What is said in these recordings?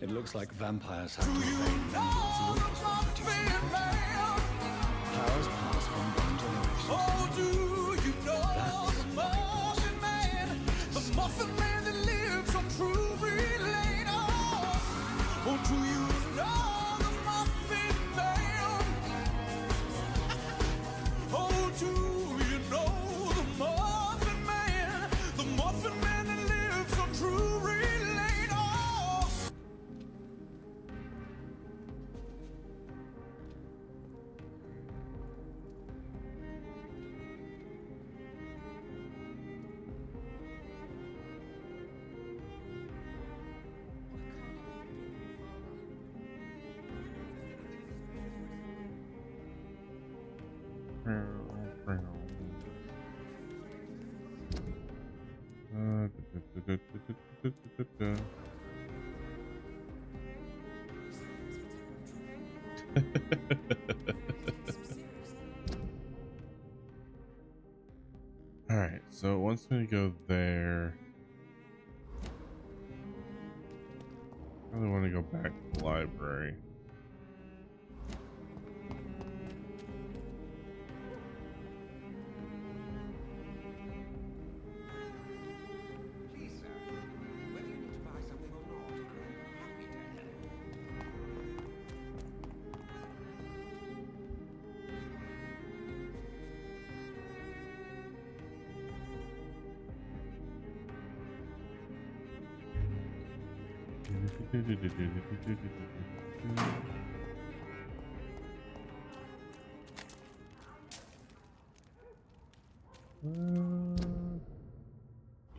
It looks like vampires have to obey members' laws when producing protein. Powers pass from one generation to Oh, do you know That's the Muffin Man? The Muffin Man that lives on Drury Lane. Oh, do you know the Muffin Man? Oh, do you know the Muffin Man? The Muffin Man that lives on Drury Lane. Oh. All right, so it wants me to go there. I really want to go back to the library. Please, sir, whether you need to buy something or not, I'm happy to help.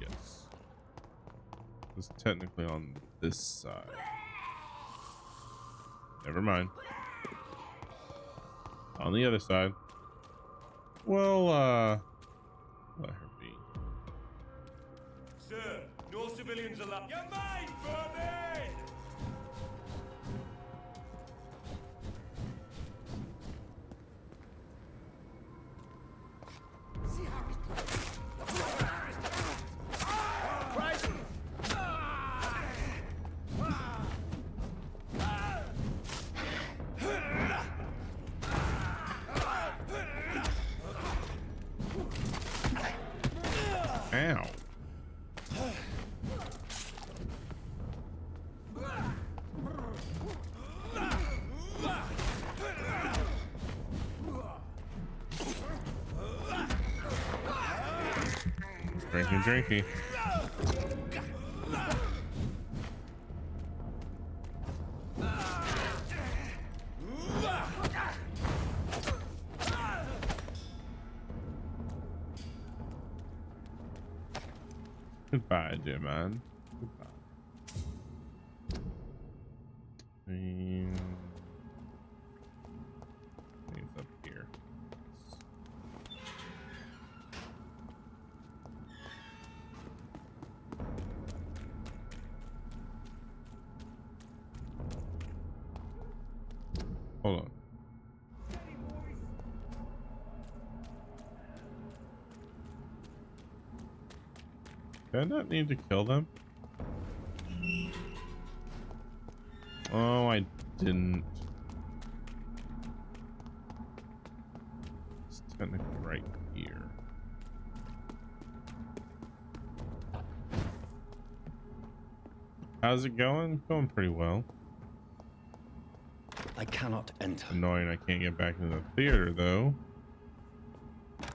Yes. It's technically on this side. Never mind. On the other side. Well, let her be. Sir, no civilians allowed. You're mine, Furman! See how we Ow. Drinky. Goodbye, dear man. Goodbye. And things up here. Hold on. Do I not need to kill them? Oh, I didn't. It's technically right here. How's it going? Going pretty well. I cannot enter. Annoying I can't get back into the theater though.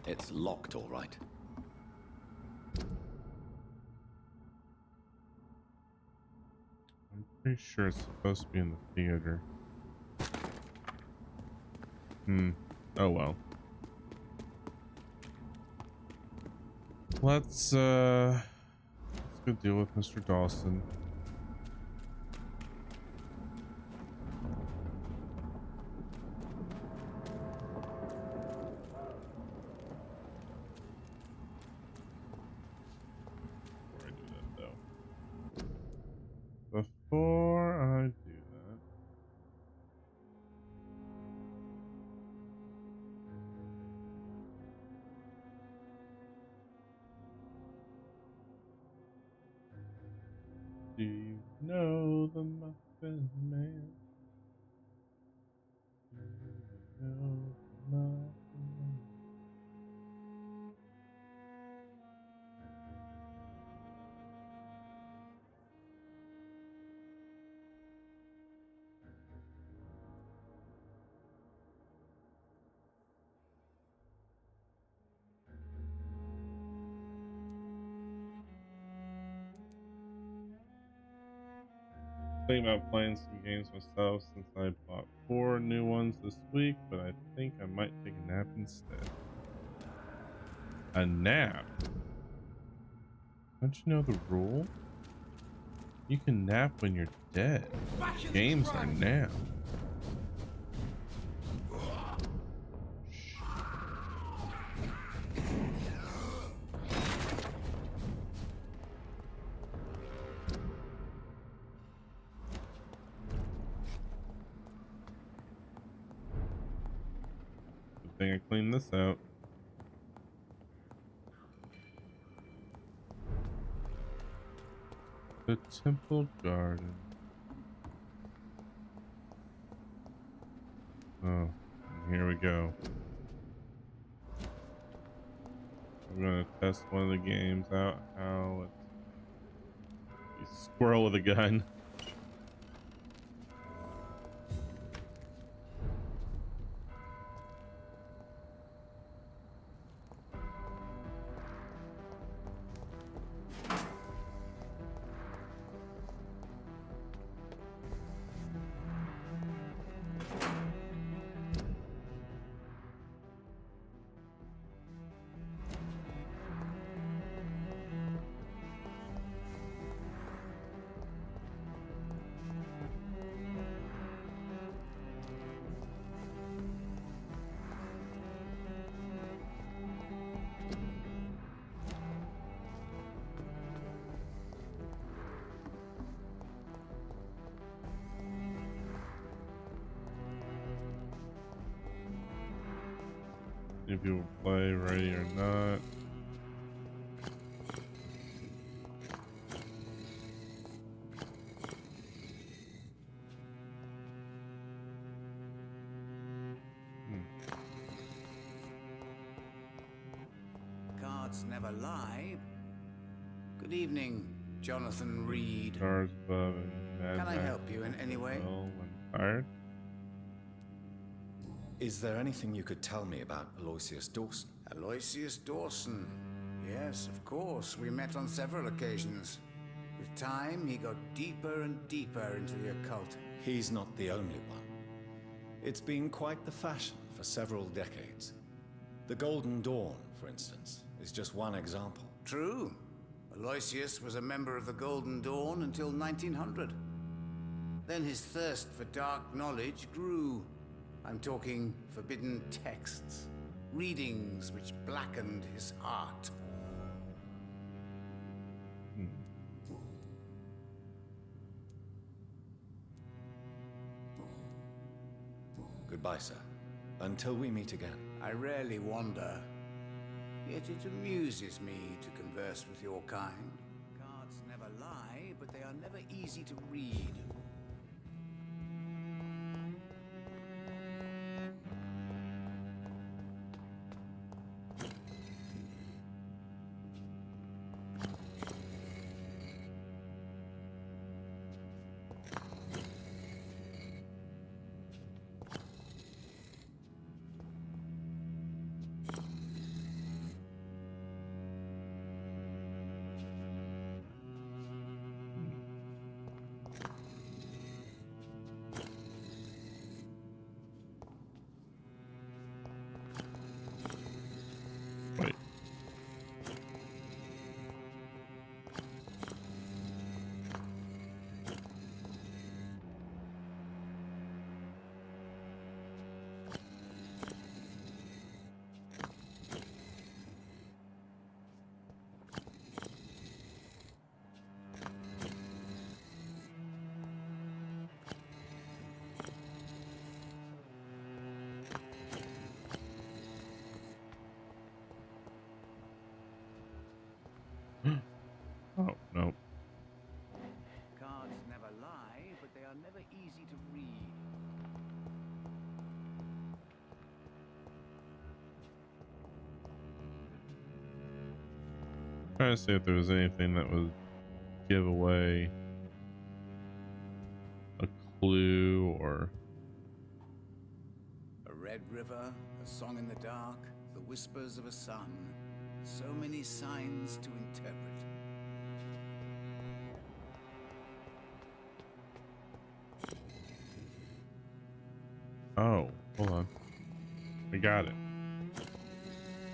It's locked, all right. I'm pretty sure it's supposed to be in the theater. Oh well. Let's go deal with Mr. Dawson. Before I do that, Steve. know the Muffin Man. Do you know the Muffin Man? Thinking about playing some games myself since I bought 4 new ones this week, but I think I might take a nap instead. A nap? Don't you know the rule? You can nap when you're dead. Games are now. Good thing I cleaned this out. The Temple Garden. Oh, and here we go. I'm gonna test one of the games out. How it's a squirrel with a gun. If you will play, ready or not. Cards never lie. Good evening, Jonathan Reed. Stars above and Mad Can I Max help you in any way? well when tired. Is there anything you could tell me about Aloysius Dawson? Aloysius Dawson. Yes, of course. We met on several occasions. With time, he got deeper and deeper into the occult. He's not the only one. It's been quite the fashion for several decades. The Golden Dawn, for instance, is just one example. True. Aloysius was a member of the Golden Dawn until 1900. Then his thirst for dark knowledge grew. I'm talking forbidden texts, readings which blackened his heart. Goodbye, sir. Until we meet again. I rarely wander, yet it amuses me to converse with your kind. Cards never lie, but they are never easy to read. Trying to see if there was anything that would give away a clue or. A red river, a song in the dark, the whispers of a sun. So many signs to interpret. Oh, hold on. I got it.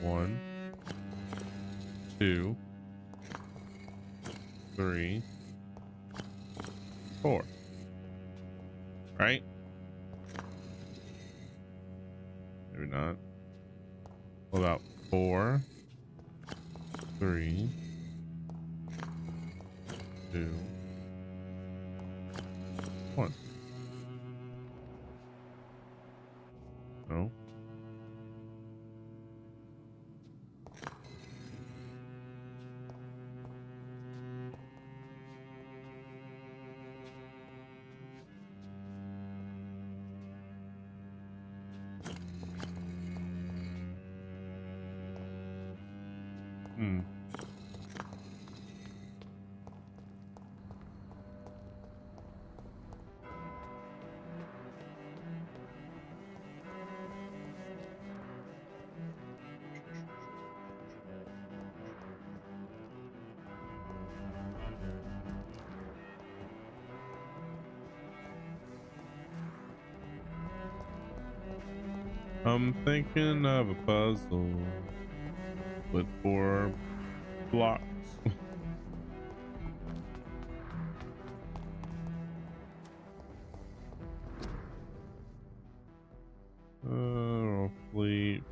1, 2, 3, 4. Right? Maybe not. What about 4, 3, 2, 1? No. Hmm. I'm thinking of a puzzle with 4 blocks. Fleet.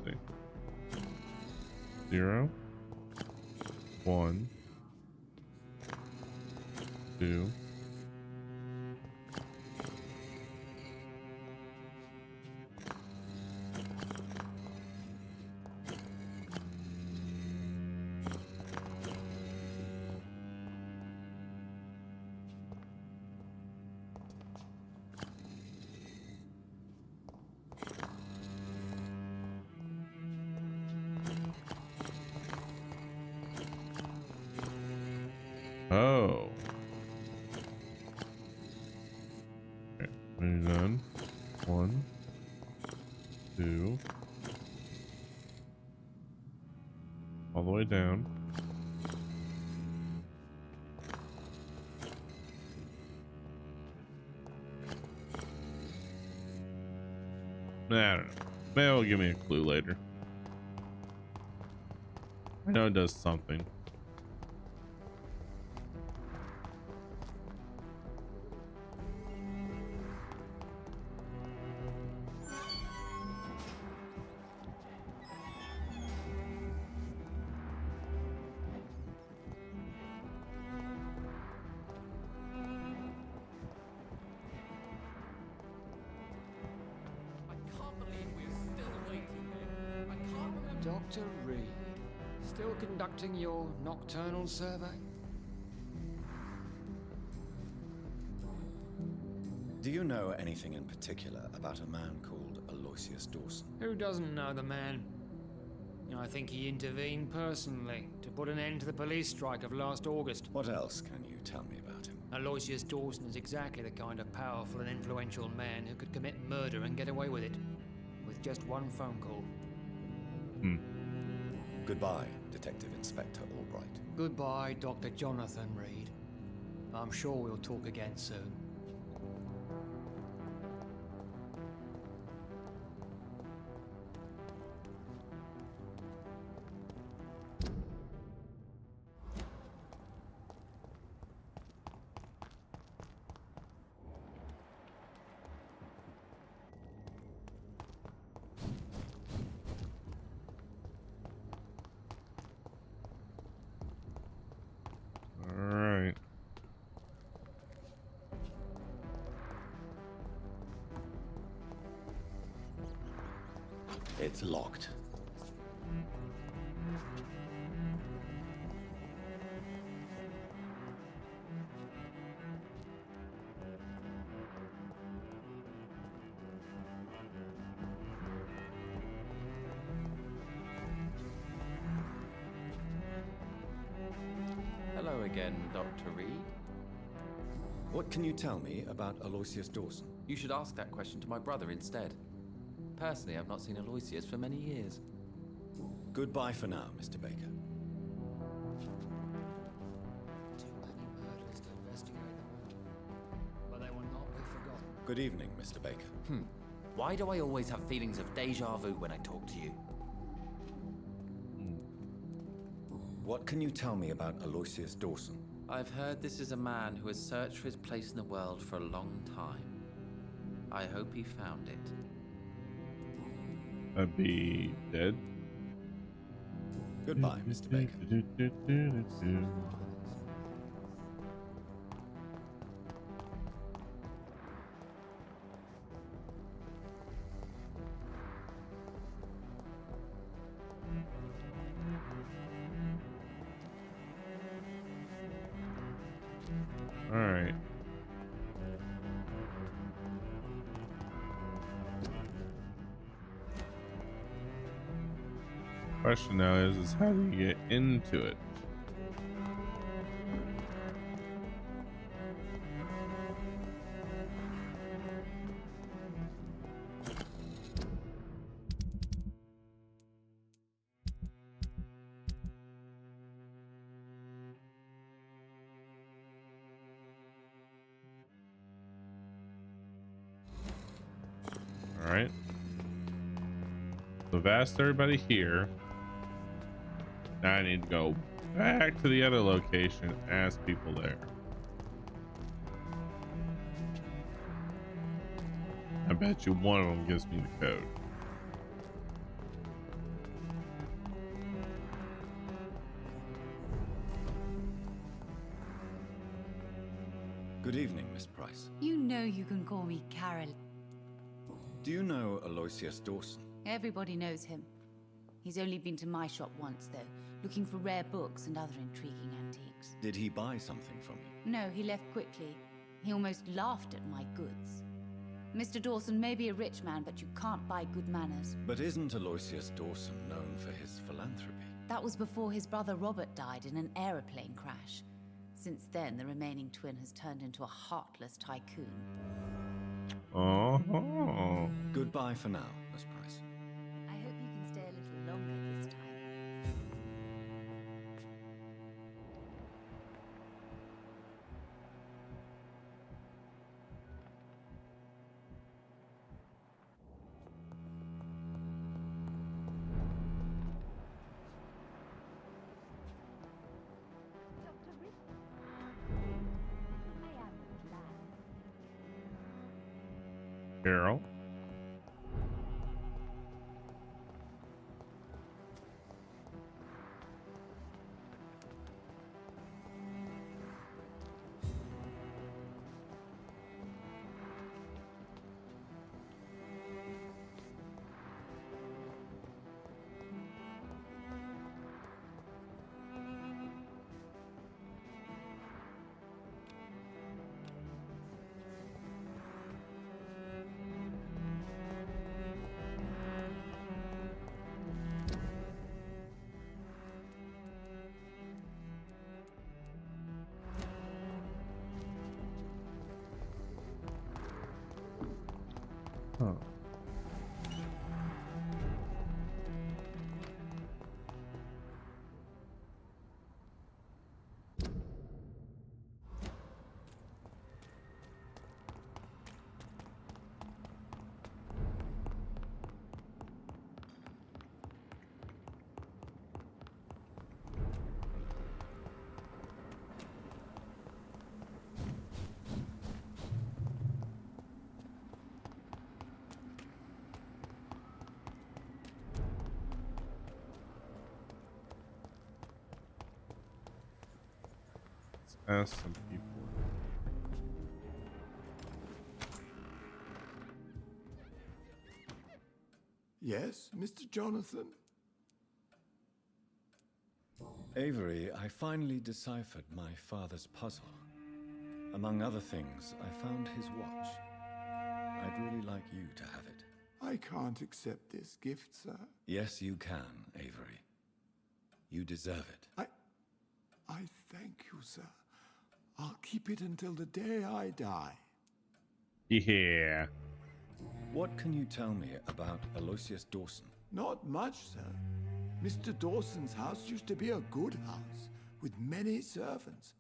See. 0, 1, 2. Oh. Okay, when you're done. 1, 2. All the way down. Nah, I don't know. Maybe it'll give me a clue later. I know it does something. Dr. Reed, still conducting your nocturnal survey? Do you know anything in particular about a man called Aloysius Dawson? Who doesn't know the man? I think he intervened personally to put an end to the police strike of last August. What else can you tell me about him? Aloysius Dawson is exactly the kind of powerful and influential man who could commit murder and get away with it, with just one phone call. Goodbye, Detective Inspector Albright. Goodbye, Dr. Jonathan Reed. I'm sure we'll talk again soon. Alright. It's locked. again, Dr. Reed. What can you tell me about Aloysius Dawson? You should ask that question to my brother instead. Personally, I've not seen Aloysius for many years. Goodbye for now, Mr. Baker. Too many murders to investigate them all. But they will not be forgotten. Good evening, Mr. Baker. Why do I always have feelings of deja vu when I talk to you? What can you tell me about Aloysius Dawson? I've heard this is a man who has searched for his place in the world for a long time. I hope he found it. I'd be dead. Goodbye, Mr. Baker. All right. Question now is how do you get into it? All right. So I've asked everybody here. Now I need to go back to the other location, ask people there. I bet you one of them gives me the code. Good evening, Miss Price. You know you can call me Carol. Do you know Aloysius Dawson? Everybody knows him. He's only been to my shop once, though, looking for rare books and other intriguing antiques. Did he buy something from you? No, he left quickly. He almost laughed at my goods. Mr. Dawson may be a rich man, but you can't buy good manners. But isn't Aloysius Dawson known for his philanthropy? That was before his brother Robert died in an aeroplane crash. Since then, the remaining twin has turned into a heartless tycoon. Oh. Goodbye for now, Miss Price. I hope you can stay a little longer this time. Carol. Huh. Ask some people. Yes, Mr. Jonathan? Avery, I finally deciphered my father's puzzle. Among other things, I found his watch. I'd really like you to have it. I can't accept this gift, sir. Yes, you can, Avery. You deserve it. I thank you, sir. I'll keep it until the day I die. Yeah. What can you tell me about Aloysius Dawson? Not much, sir. Mr. Dawson's house used to be a good house, with many servants.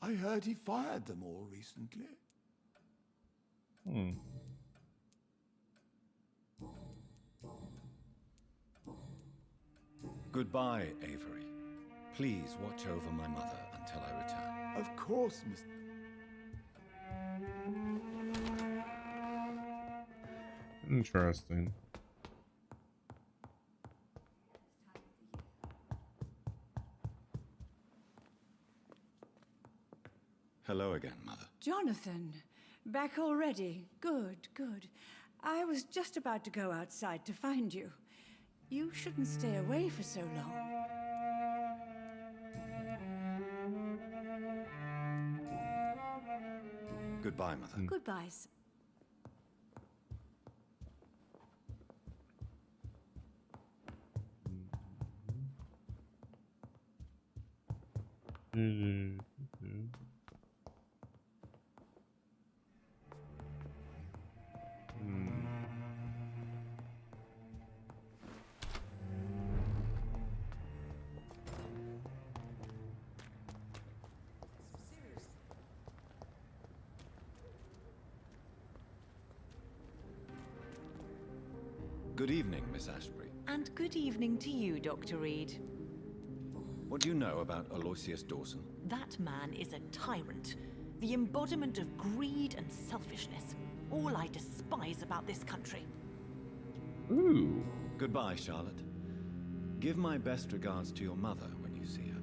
I heard he fired them all recently. Goodbye, Avery. Please watch over my mother until I return. Of course, Mr. Interesting. Hello again, Mother. Jonathan, back already? Good, good. I was just about to go outside to find you. You shouldn't stay away for so long. Goodbye, Mother. Goodbye. Good evening, Miss Ashbury. And good evening to you, Dr. Reed. What do you know about Aloysius Dawson? That man is a tyrant, the embodiment of greed and selfishness. All I despise about this country. Ooh. Goodbye, Charlotte. Give my best regards to your mother when you see her.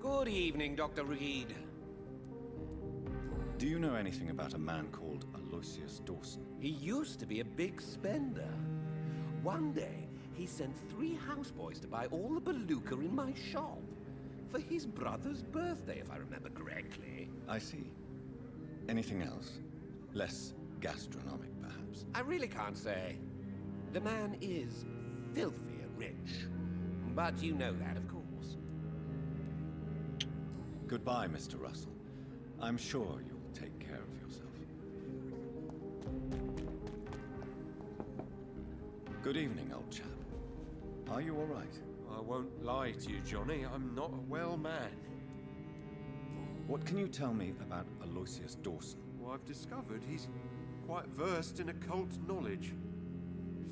Good evening, Dr. Reed. Do you know anything about a man called Aloysius Dawson? He used to be a big spender. One day, he sent 3 houseboys to buy all the beluga in my shop. For his brother's birthday, if I remember correctly. I see. Anything else? Less gastronomic, perhaps? I really can't say. The man is filthy rich. But you know that, of course. Goodbye, Mr. Russell. I'm sure you'll take care of yourself. Good evening, old chap. Are you all right? I won't lie to you, Johnny. I'm not a well man. What can you tell me about Aloysius Dawson? Well, I've discovered he's quite versed in occult knowledge.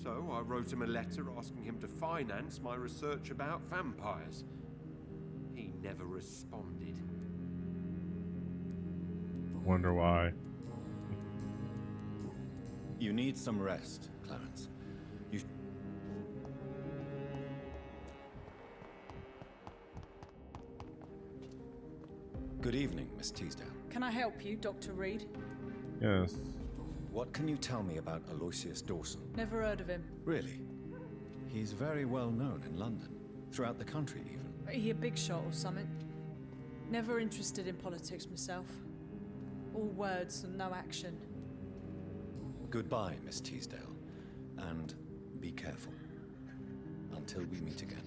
So I wrote him a letter asking him to finance my research about vampires. He never responded. Wonder why. You need some rest, Clarence. You... Good evening, Miss Teasdale. Can I help you, Dr. Reed? Yes. What can you tell me about Aloysius Dawson? Never heard of him. Really? He's very well known in London, throughout the country even. He a big shot or something? Never interested in politics myself. All words and no action. Goodbye, Miss Teasdale. And be careful. Until we meet again.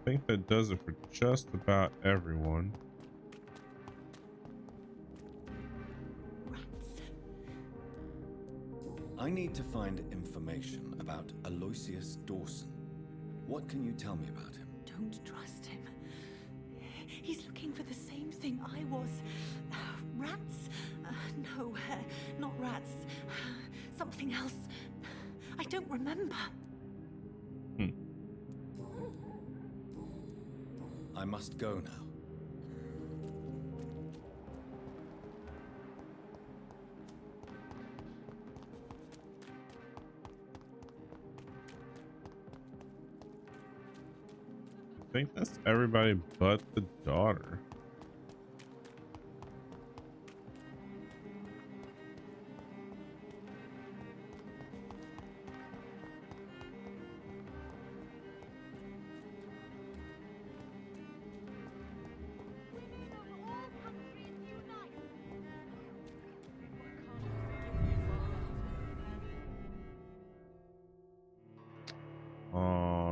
I think that does it for just about everyone. I need to find information about Aloysius Dawson. What can you tell me about him? Don't trust him. He's looking for the same thing I was. Rats? No, not rats. Something else. I don't remember. I must go now. I think that's everybody but the daughter.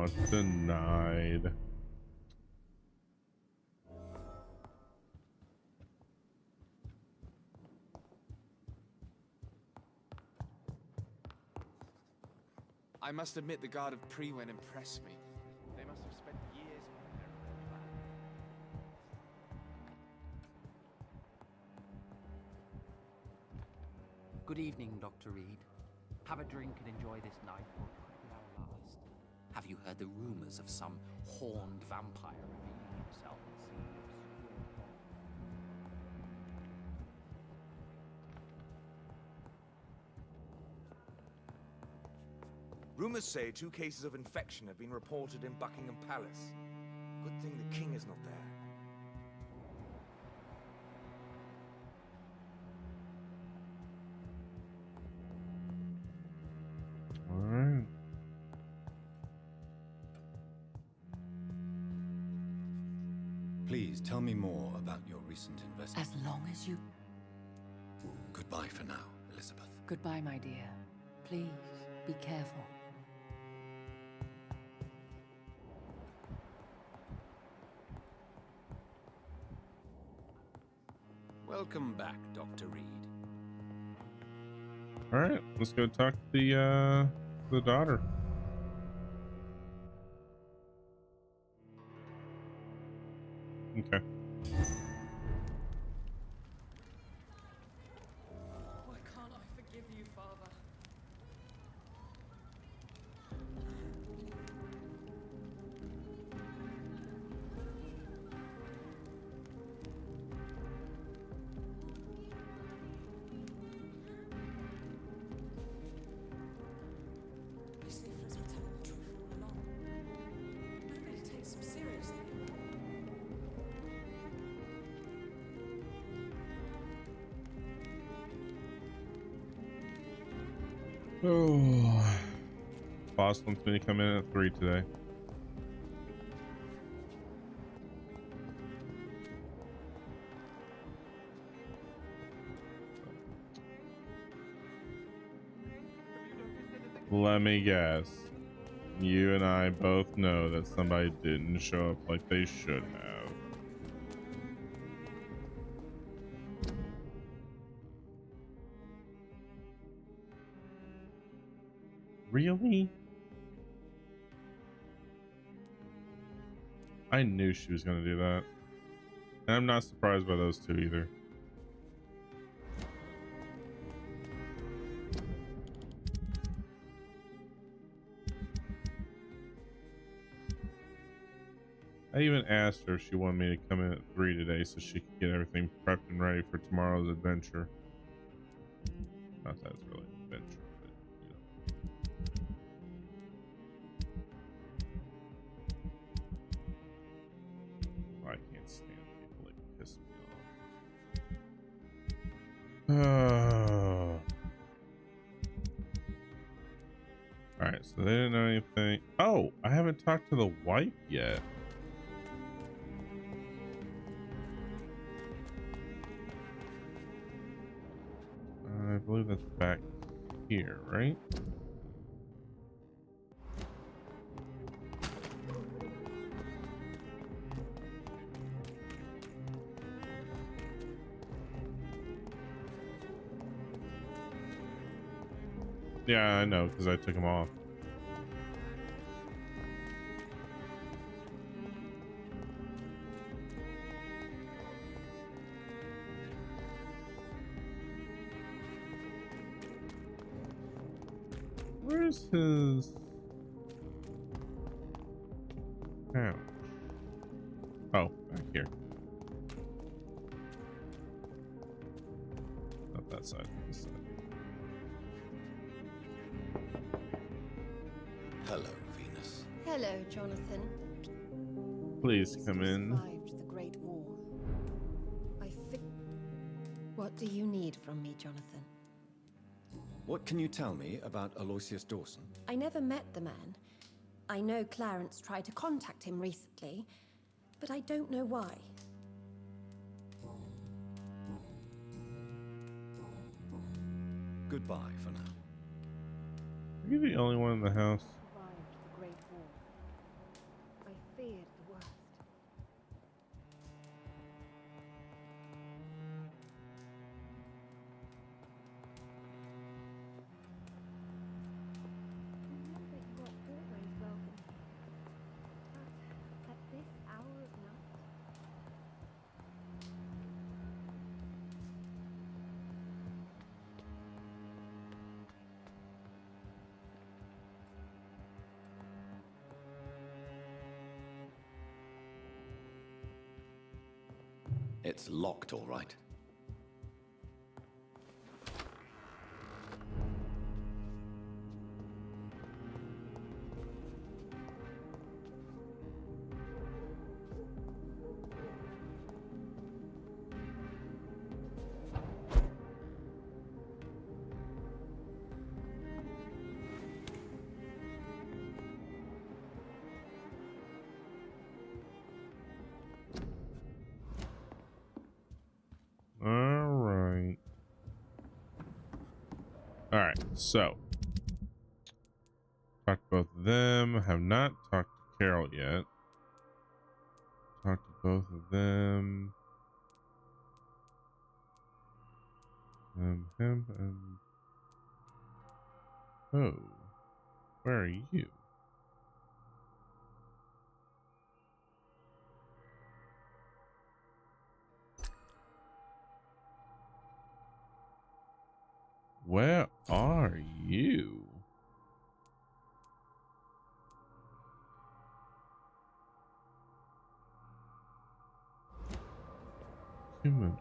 Oh, denied. I must admit the Guard of Prewen impressed me. They must have spent years on their plan. Good evening, Dr. Reed. Have a drink and enjoy this night, for it could be our last. Have you heard the rumors of some horned vampire revealing himself in some obscure vault? Rumors say 2 cases of infection have been reported in Buckingham Palace. Good thing the king is not there. Alright. Please tell me more about your recent investigation. As long as you... Goodbye for now, Elizabeth. Goodbye, my dear. Please, be careful. Welcome back, Dr. Reed. All right, let's go talk to the daughter. Okay. Why can't I forgive you, Father? These leaflets were telling the truth all along. Nobody takes them seriously. Oh, boss wants me to come in at 3 today. Let me guess. You and I both know that somebody didn't show up like they should have. Really? I knew she was going to do that. And I'm not surprised by those two either. I even asked her if she wanted me to come in at 3 today so she could get everything prepped and ready for tomorrow's adventure. Not that it's really an adventure, but you know. I can't stand people that piss me off. Alright, so they didn't know anything. Oh, I haven't talked to the wife yet. I believe that's back here, right? Yeah, I know, because I took them off. Where's his pouch? Oh, back here. Not that side, this side. Hello, Venus. Hello, Jonathan. Please come in. Survived the Great War. What do you need from me, Jonathan? What can you tell me about Aloysius Dawson? I never met the man. I know Clarence tried to contact him recently, but I don't know why. Goodbye for now. Are you the only one in the house? Survived the Great War. It's locked, all right. Alright, so talked to both of them. Have not talked to Carol yet. Talked to both of them. Him and oh, where are you? Where are you? Humano.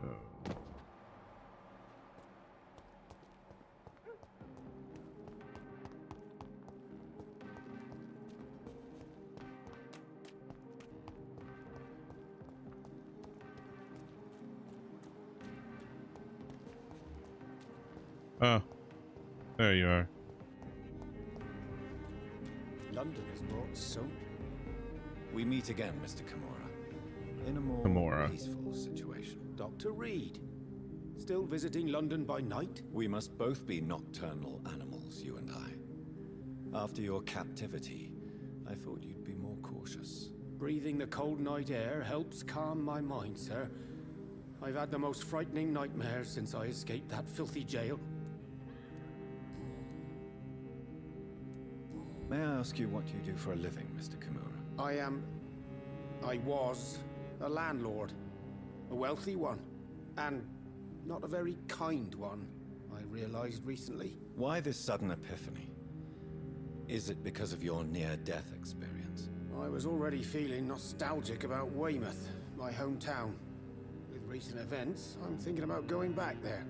Oh, there you are. London is brought so. We meet again, Mr. Kimura, in a more Kimura. peaceful situation. Dr. Reed, still visiting London by night? We must both be nocturnal animals, you and I. After your captivity, I thought you'd be more cautious. Breathing the cold night air helps calm my mind, sir. I've had the most frightening nightmares since I escaped that filthy jail. May I ask you what you do for a living, Mr. Kimura? I was a landlord. A wealthy one. And not a very kind one, I realized recently. Why this sudden epiphany? Is it because of your near-death experience? I was already feeling nostalgic about Weymouth, my hometown. With recent events, I'm thinking about going back there.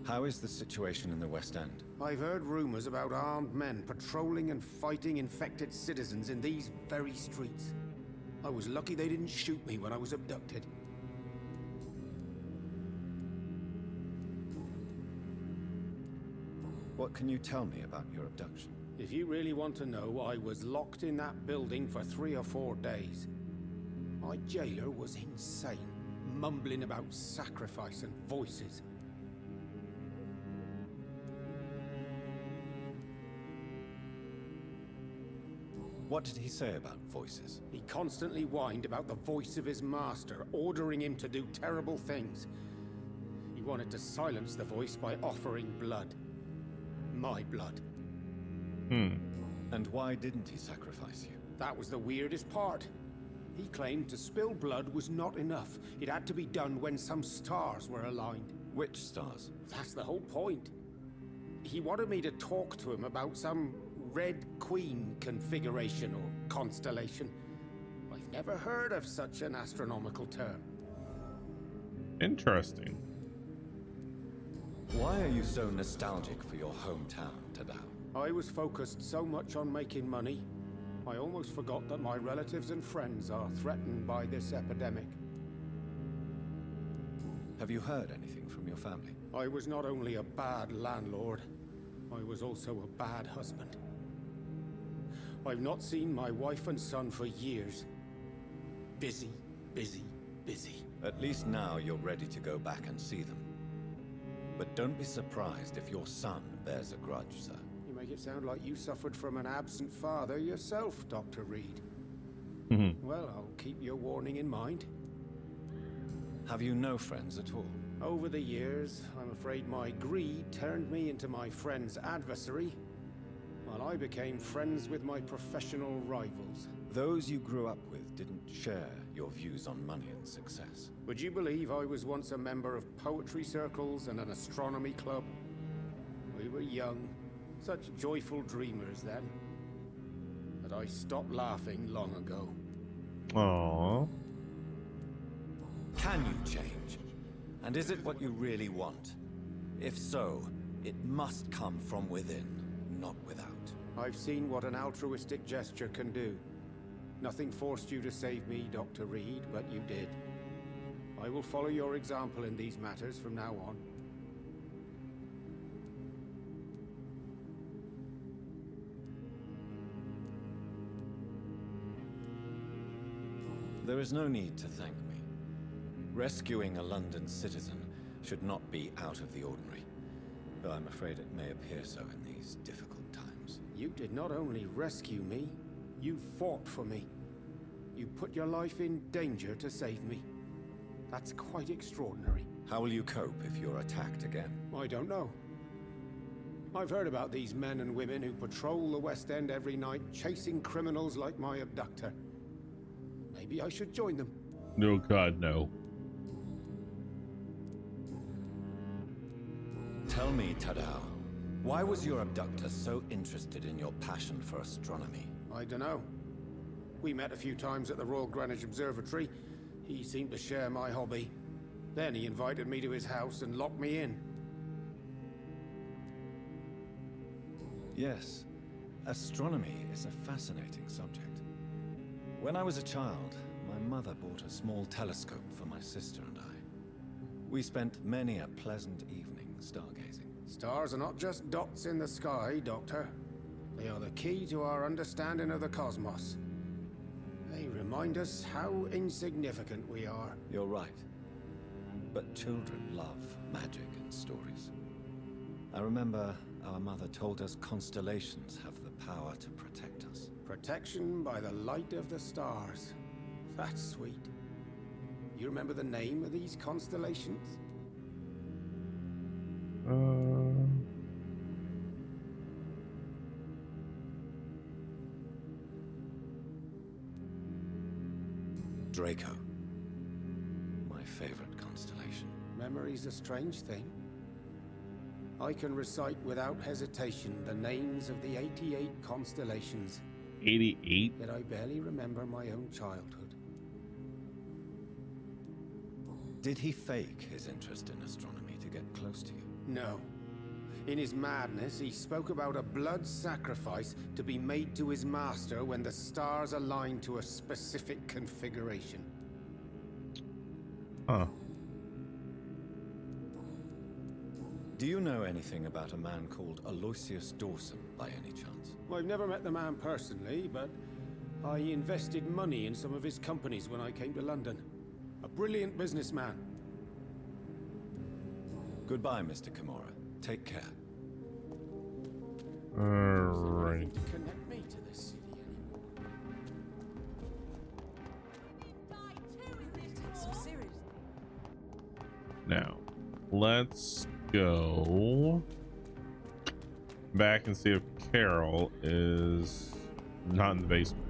How is the situation in the West End? I've heard rumors about armed men patrolling and fighting infected citizens in these very streets. I was lucky they didn't shoot me when I was abducted. What can you tell me about your abduction? If you really want to know, I was locked in that building for 3 or 4 days. My jailer was insane, mumbling about sacrifice and voices. What did he say about voices? He constantly whined about the voice of his master, ordering him to do terrible things. He wanted to silence the voice by offering blood. My blood. And why didn't he sacrifice you? That was the weirdest part. He claimed to spill blood was not enough. It had to be done when some stars were aligned. Which stars? That's the whole point. He wanted me to talk to him about some Red Queen configuration or constellation. I've never heard of such an astronomical term. Interesting. Why are you so nostalgic for your hometown, Tadao? I was focused so much on making money, I almost forgot that my relatives and friends are threatened by this epidemic. Have you heard anything from your family? I was not only a bad landlord, I was also a bad husband. I've not seen my wife and son for years. Busy, busy, busy. At least now you're ready to go back and see them. But don't be surprised if your son bears a grudge, sir. You make it sound like you suffered from an absent father yourself, Dr. Reed. Well, I'll keep your warning in mind. Have you no friends at all? Over the years, I'm afraid my greed turned me into my friend's adversary, while I became friends with my professional rivals. Those you grew up with didn't share your views on money and success. Would you believe I was once a member of poetry circles and an astronomy club? We were young, such joyful dreamers then. But I stopped laughing long ago. Aww. Can you change? And is it what you really want? If so, it must come from within, not without. I've seen what an altruistic gesture can do. Nothing forced you to save me, Dr. Reed, but you did. I will follow your example in these matters from now on. There is no need to thank me. Rescuing a London citizen should not be out of the ordinary, though I'm afraid it may appear so in these difficult times. You did not only rescue me, you fought for me. You put your life in danger to save me. That's quite extraordinary. How will you cope if you're attacked again? I don't know. I've heard about these men and women who patrol the West End every night, chasing criminals like my abductor. Maybe I should join them. No, God, no. Tell me, Tadao, why was your abductor so interested in your passion for astronomy? I don't know. We met a few times at the Royal Greenwich Observatory. He seemed to share my hobby. Then he invited me to his house and locked me in. Yes, astronomy is a fascinating subject. When I was a child, my mother bought a small telescope for my sister and I. We spent many a pleasant evening stargazing. Stars are not just dots in the sky, Doctor. They are the key to our understanding of the cosmos. They remind us how insignificant we are. You're right. But children love magic and stories. I remember our mother told us constellations have the power to protect us. Protection by the light of the stars. That's sweet. You remember the name of these constellations? Draco. My favorite constellation. Memory's a strange thing. I can recite without hesitation the names of the 88 constellations. 88? Yet I barely remember my own childhood. Did he fake his interest in astronomy to get close to you? No. In his madness, he spoke about a blood sacrifice to be made to his master when the stars aligned to a specific configuration. Huh. Do you know anything about a man called Aloysius Dawson, by any chance? Well, I've never met the man personally, but I invested money in some of his companies when I came to London. A brilliant businessman. Goodbye, Mr. Kimura. Take care. Alright. To connect me to this city anymore. Now, let's go back and see if Carol is not in the basement.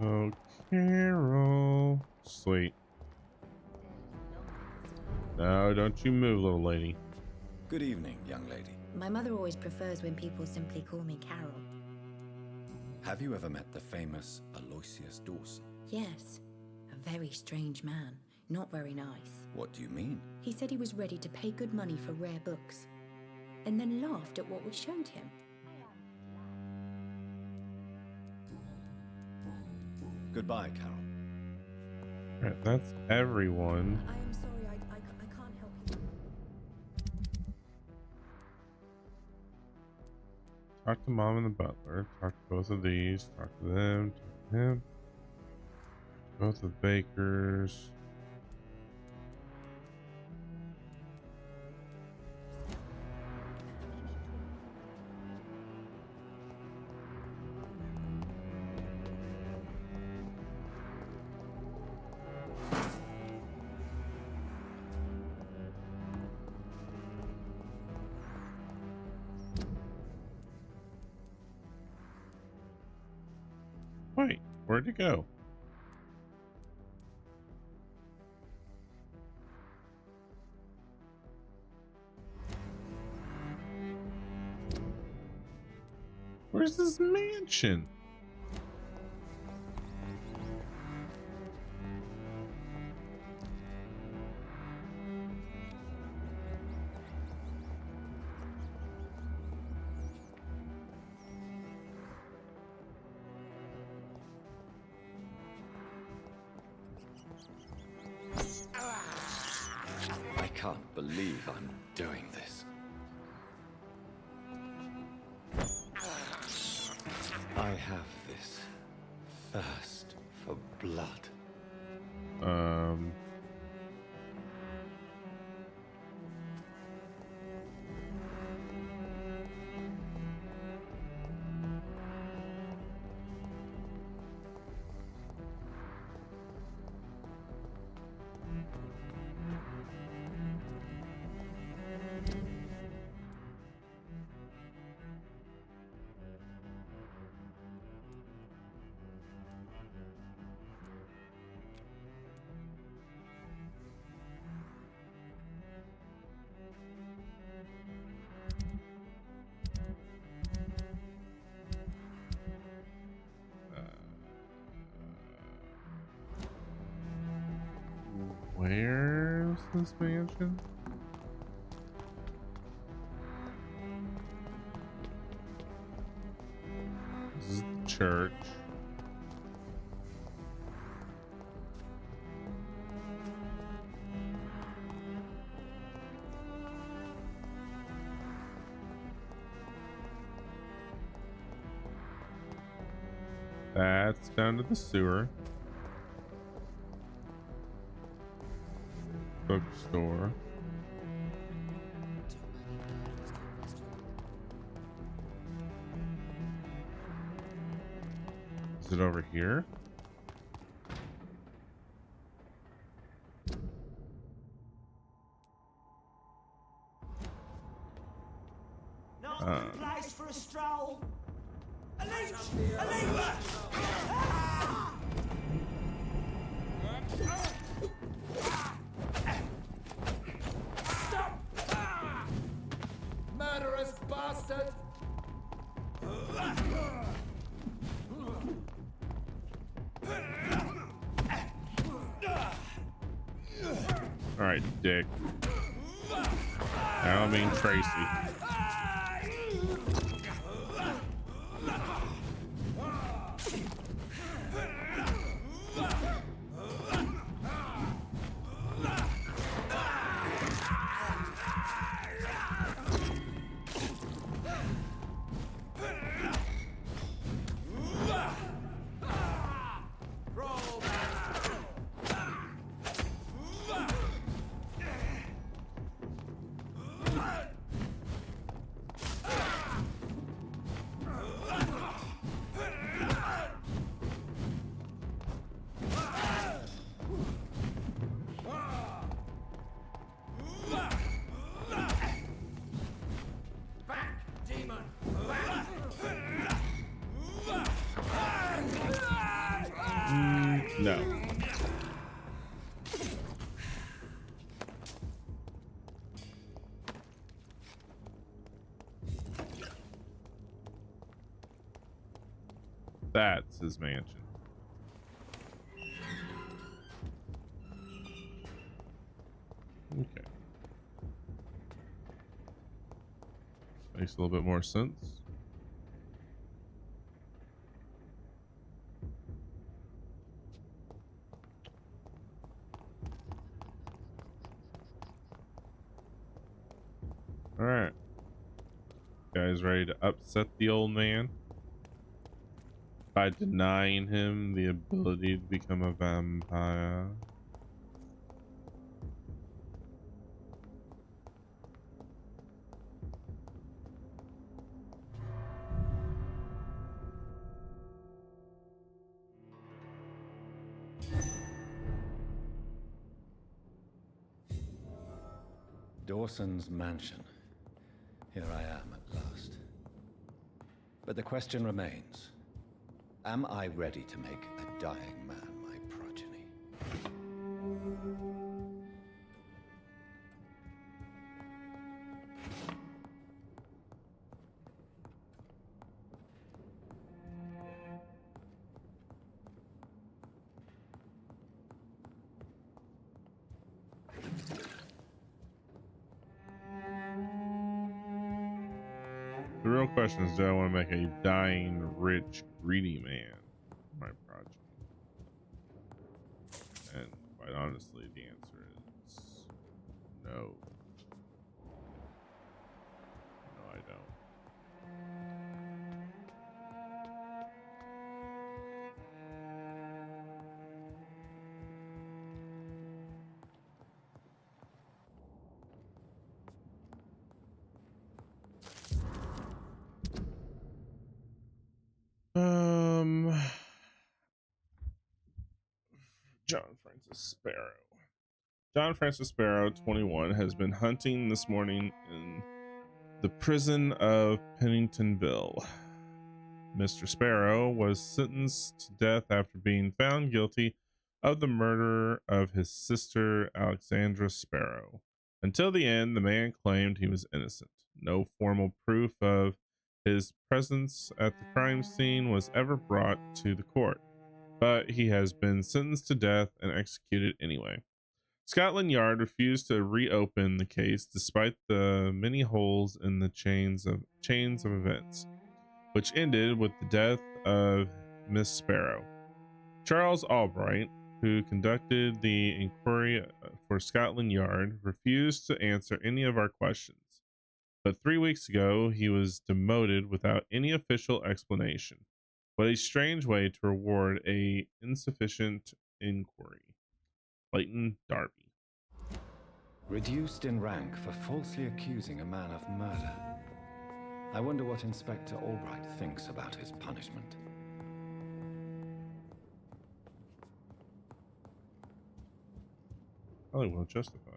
Oh, Carol. Sweet. No, don't you move, little lady. Good evening, young lady. My mother always prefers when people simply call me Carol. Have you ever met the famous Aloysius Dawson? Yes, a very strange man. Not very nice. What do you mean? He said he was ready to pay good money for rare books, and then laughed at what we showed him. Goodbye, Carol. Alright, that's everyone. I am sorry, I can't help you. Talk to Mom and the butler. Talk to both of these. Talk to them. Talk to him. Both of the bakers. Wait, where'd it go? Where's this mansion? I can't believe I'm doing this. I have this thirst for blood. Where's this mansion? This is the church. That's down to the sewer. Bookstore. Is it over here? Not the place for a stroll. A leech! A leech! Stop! Murderous bastard! All right, dick. I don't mean Tracy. No. That's his mansion. Okay. Makes a little bit more sense. All right. Guys ready to upset the old man by denying him the ability to become a vampire? Dawson's mansion. Here I am at last. But the question remains, Am I ready to make a dying man my progeny? The real question is, do I want to make a dying, rich, greedy man my progeny? And quite honestly, the answer is no. No, I don't. John Francis Sparrow. John Francis Sparrow, 21, has been hunting this morning in the prison of Penningtonville. Mr. Sparrow was sentenced to death after being found guilty of the murder of his sister, Alexandra Sparrow. Until the end, the man claimed he was innocent. No formal proof of his presence at the crime scene was ever brought to the court, but he has been sentenced to death and executed anyway. Scotland Yard refused to reopen the case despite the many holes in the chains of events, which ended with the death of Miss Sparrow. Charles Albright, who conducted the inquiry for Scotland Yard, refused to answer any of our questions. But 3 weeks ago, he was demoted without any official explanation. What a strange way to reward a insufficient inquiry. Clayton Darby. Reduced in rank for falsely accusing a man of murder. I wonder what Inspector Albright thinks about his punishment. Probably well justified.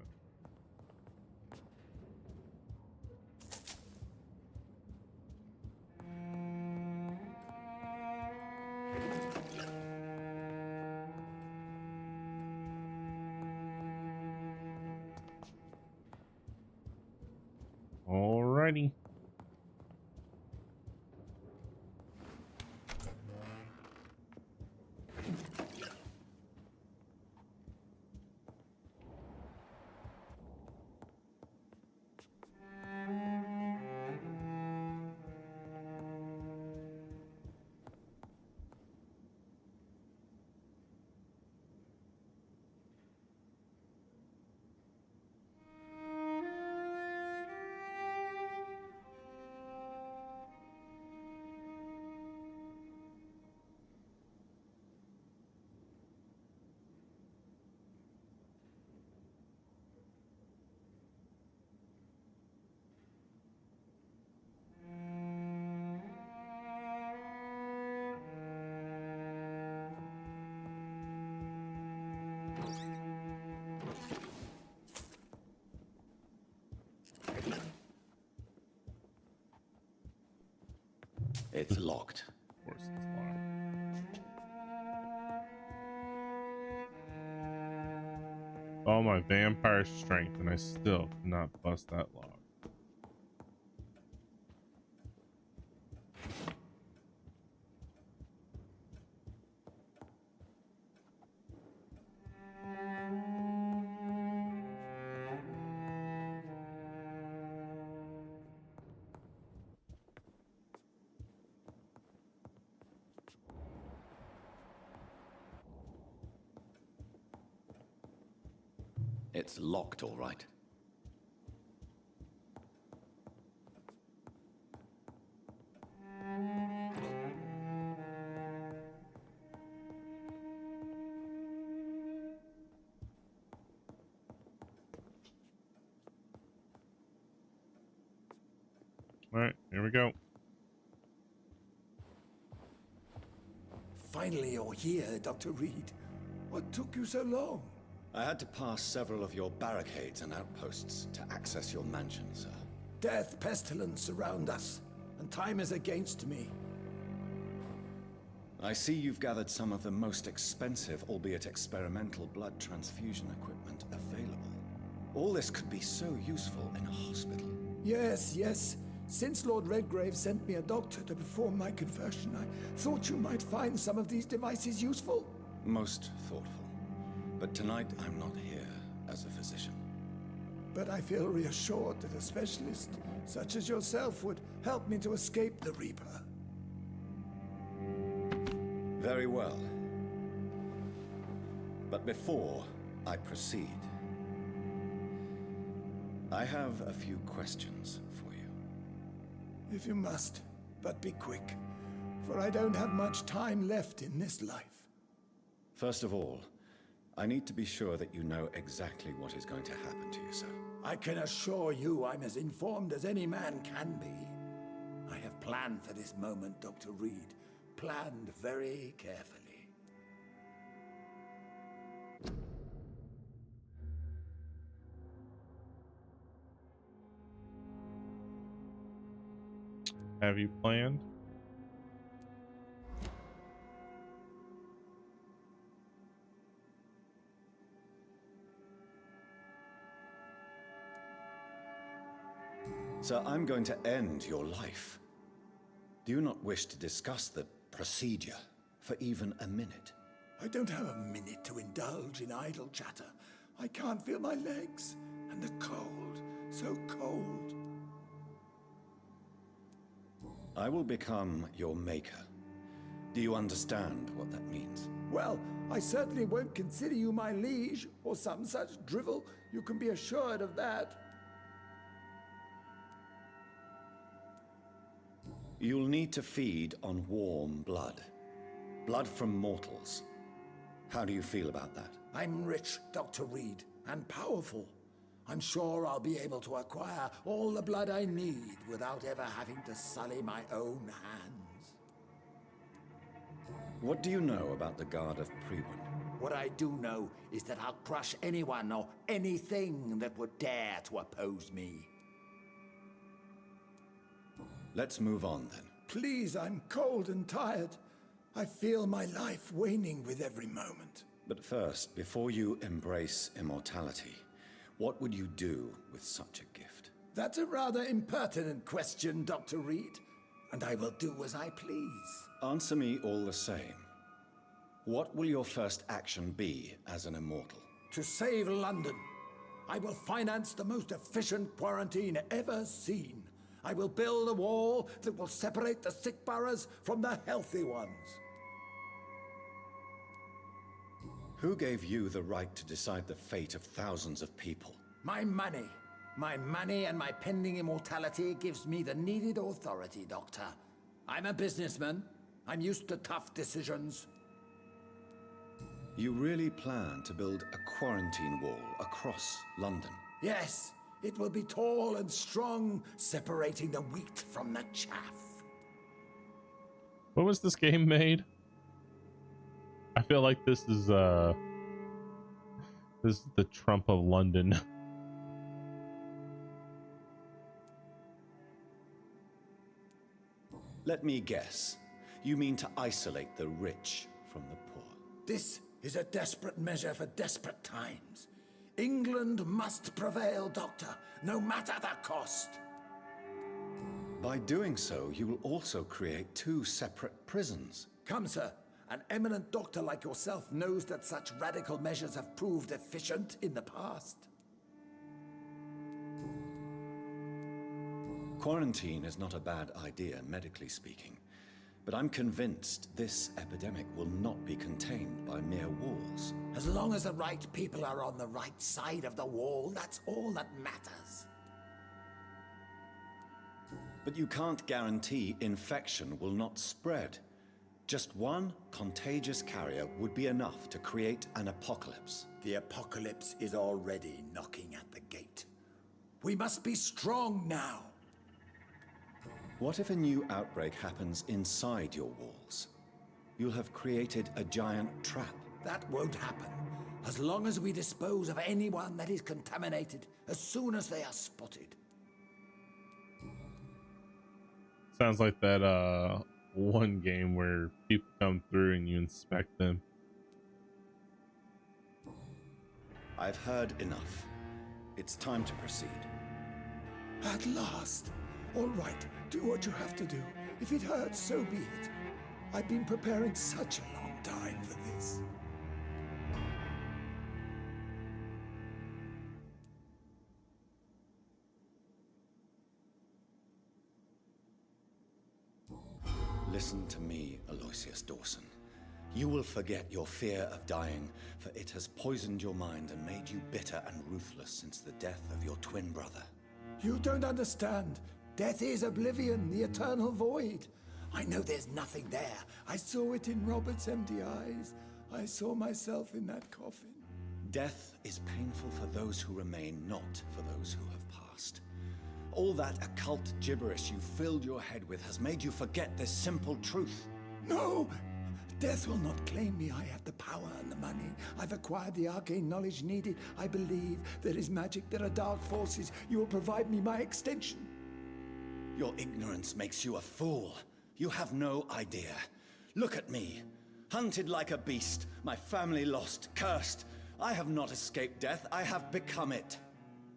Alrighty. It's locked. Of course it's locked. All my vampire strength, and I still cannot bust that lock. It's locked, all right. All right, here we go. Finally, you're here, Dr. Reed. What took you so long? I had to pass several of your barricades and outposts to access your mansion, sir. Death, pestilence surround us, and time is against me. I see you've gathered some of the most expensive, albeit experimental, blood transfusion equipment available. All this could be so useful in a hospital. Yes, yes. Since Lord Redgrave sent me a doctor to perform my conversion, I thought you might find some of these devices useful. Most thoughtful. But tonight I'm not here as a physician. But I feel reassured that a specialist such as yourself would help me to escape the Reaper. Very well. But before I proceed, I have a few questions for you. If you must, but be quick, for I don't have much time left in this life. First of all, I need to be sure that you know exactly what is going to happen to you, sir. I can assure you I'm as informed as any man can be. I have planned for this moment, Dr. Reed. Planned very carefully. Have you planned? Sir, I'm going to end your life. Do you not wish to discuss the procedure for even a minute? I don't have a minute to indulge in idle chatter. I can't feel my legs, and the cold, so cold. I will become your maker. Do you understand what that means? Well, I certainly won't consider you my liege, or some such drivel. You can be assured of that. You'll need to feed on warm blood. Blood from mortals. How do you feel about that? I'm rich, Dr. Reed, and powerful. I'm sure I'll be able to acquire all the blood I need without ever having to sully my own hands. What do you know about the Guard of Priwen? What I do know is that I'll crush anyone or anything that would dare to oppose me. Let's move on, then. Please, I'm cold and tired. I feel my life waning with every moment. But first, before you embrace immortality, what would you do with such a gift? That's a rather impertinent question, Dr. Reed, and I will do as I please. Answer me all the same. What will your first action be as an immortal? To save London. I will finance the most efficient quarantine ever seen. I will build a wall that will separate the sick boroughs from the healthy ones. Who gave you the right to decide the fate of thousands of people? My money. My money and my pending immortality gives me the needed authority, Doctor. I'm a businessman. I'm used to tough decisions. You really plan to build a quarantine wall across London? Yes. It will be tall and strong, separating the wheat from the chaff. What was this game made? I feel like this is the Trump of London. Let me guess. You mean to isolate the rich from the poor? This is a desperate measure for desperate times. England must prevail, Doctor, no matter the cost. By doing so, you will also create two separate prisons. Come, sir. An eminent doctor like yourself knows that such radical measures have proved efficient in the past. Quarantine is not a bad idea, medically speaking. But I'm convinced this epidemic will not be contained by mere walls. As long as the right people are on the right side of the wall, that's all that matters. But you can't guarantee infection will not spread. Just one contagious carrier would be enough to create an apocalypse. The apocalypse is already knocking at the gate. We must be strong now. What if a new outbreak happens inside your walls? You'll have created a giant trap. That won't happen. As long as we dispose of anyone that is contaminated as soon as they are spotted. Sounds like that one game where people come through and you inspect them. I've heard enough. It's time to proceed. At last. All right, do what you have to do. If it hurts, so be it. I've been preparing such a long time for this. Listen to me, Aloysius Dawson. You will forget your fear of dying, for it has poisoned your mind and made you bitter and ruthless since the death of your twin brother. You don't understand. Death is oblivion, the eternal void. I know there's nothing there. I saw it in Robert's empty eyes. I saw myself in that coffin. Death is painful for those who remain, not for those who have passed. All that occult gibberish you filled your head with has made you forget this simple truth. No! Death will not claim me. I have the power and the money. I've acquired the arcane knowledge needed. I believe there is magic, there are dark forces. You will provide me my extension. Your ignorance makes you a fool. You have no idea. Look at me. Hunted like a beast, my family lost, cursed. I have not escaped death, I have become it.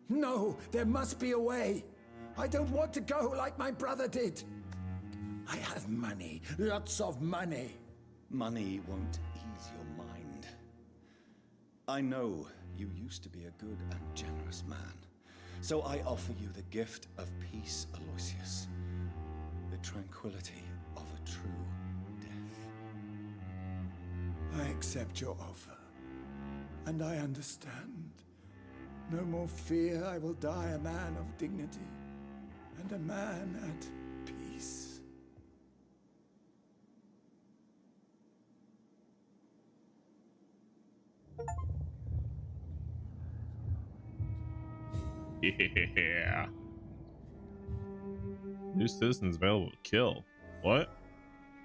No, there must be a way. I don't want to go like my brother did. I have money, lots of money. Money won't ease your mind. I know you used to be a good and generous man, so I offer you the gift of peace, Aloysius. The tranquility of a true death. I accept your offer, and I understand. No more fear, I will die a man of dignity, and a man at peace. Yeah. New citizens available to kill. What?